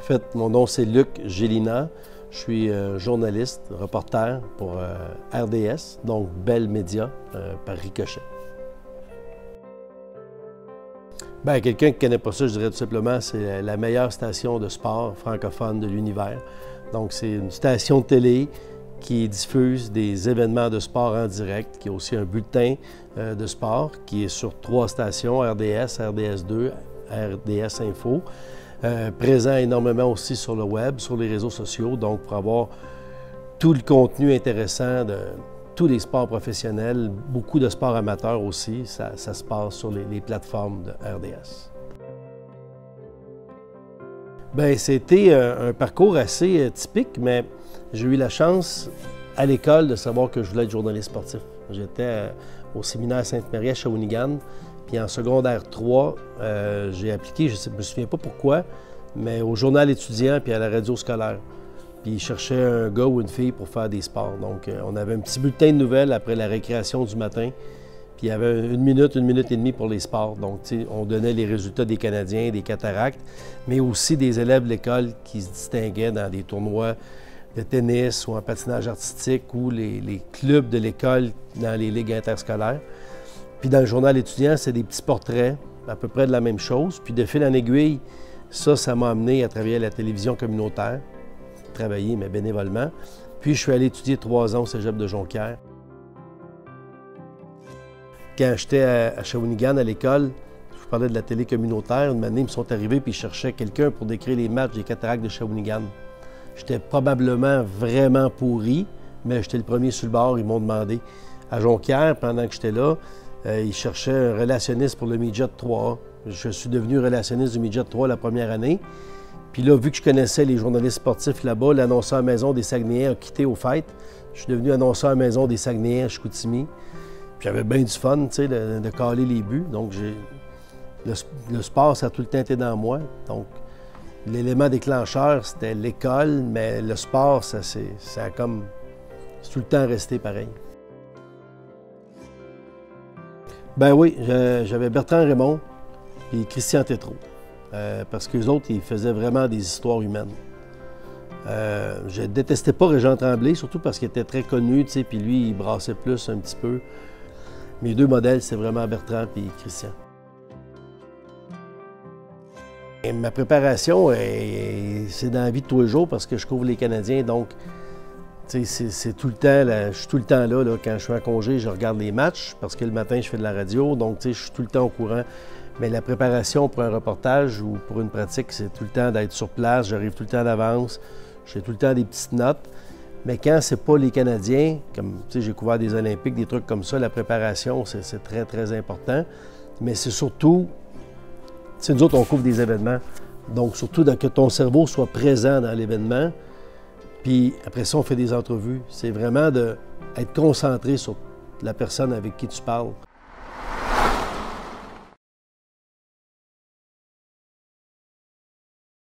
En fait, mon nom c'est Luc Gélina. Je suis journaliste, reporter pour RDS, donc Bell Média par ricochet. Bien, quelqu'un qui ne connaît pas ça, je dirais tout simplement, c'est la meilleure station de sport francophone de l'univers. Donc, c'est une station de télé qui diffuse des événements de sport en direct, qui a aussi un bulletin de sport qui est sur 3 stations, RDS, RDS2, RDS Info. Présent énormément aussi sur le web, sur les réseaux sociaux, donc pour avoir tout le contenu intéressant de tous les sports professionnels, beaucoup de sports amateurs aussi, ça se passe sur les plateformes de RDS. Bien, c'était un parcours assez typique, mais j'ai eu la chance à l'école de savoir que je voulais être journaliste sportif. J'étais au séminaire Sainte-Marie à Shawinigan, puis en secondaire 3, j'ai appliqué, je ne me souviens pas pourquoi, mais au journal étudiant puis à la radio scolaire. Puis ils cherchaient un gars ou une fille pour faire des sports. Donc, on avait un petit bulletin de nouvelles après la récréation du matin. Puis il y avait 1 minute et demie pour les sports. Donc, on donnait les résultats des Canadiens, des cataractes, mais aussi des élèves de l'école qui se distinguaient dans des tournois de tennis ou en patinage artistique ou les clubs de l'école dans les ligues interscolaires. Puis dans le journal étudiant, c'est des petits portraits, à peu près de la même chose. Puis de fil en aiguille, ça m'a amené à travailler à la télévision communautaire, travailler, mais bénévolement. Puis je suis allé étudier 3 ans au cégep de Jonquière. Quand j'étais à Shawinigan, à l'école, je vous parlais de la télé communautaire. Une année, ils me sont arrivés puis ils cherchaient quelqu'un pour décrire les matchs des cataractes de Shawinigan. J'étais probablement vraiment pourri, mais j'étais le premier sur le bord, ils m'ont demandé. À Jonquière, pendant que j'étais là, ils cherchaient un relationniste pour le Midget 3A. Je suis devenu relationniste du Midget 3 la première année. Puis là, vu que je connaissais les journalistes sportifs là-bas, l'annonceur maison des Saguenayens a quitté aux fêtes. Je suis devenu annonceur maison des Saguenayens à Chicoutimi. Puis j'avais bien du fun, tu sais, de caler les buts. Donc, le sport, ça a tout le temps été dans moi. Donc, l'élément déclencheur, c'était l'école, mais le sport, ça a comme... C'est tout le temps resté pareil. Ben oui, j'avais Bertrand Raymond et Christian Tétrault. Parce qu'eux autres, ils faisaient vraiment des histoires humaines. Je détestais pas Régent Tremblay, surtout parce qu'il était très connu, tu sais, puis lui, il brassait plus un petit peu. Mes 2 modèles, c'est vraiment Bertrand et Christian. Et ma préparation, c'est dans la vie de tous les jours parce que je couvre les Canadiens, donc c'est tout le temps, je suis tout le temps là, quand je suis en congé, je regarde les matchs parce que le matin, je fais de la radio, donc je suis tout le temps au courant. Mais la préparation pour un reportage ou pour une pratique, c'est tout le temps d'être sur place, j'arrive tout le temps d'avance, j'ai tout le temps des petites notes. Mais quand c'est pas les Canadiens, comme j'ai couvert des Olympiques, des trucs comme ça, la préparation, c'est très, très important. Mais c'est surtout, nous autres, on couvre des événements, donc surtout que ton cerveau soit présent dans l'événement. Puis après ça, on fait des entrevues. C'est vraiment d'être concentré sur la personne avec qui tu parles.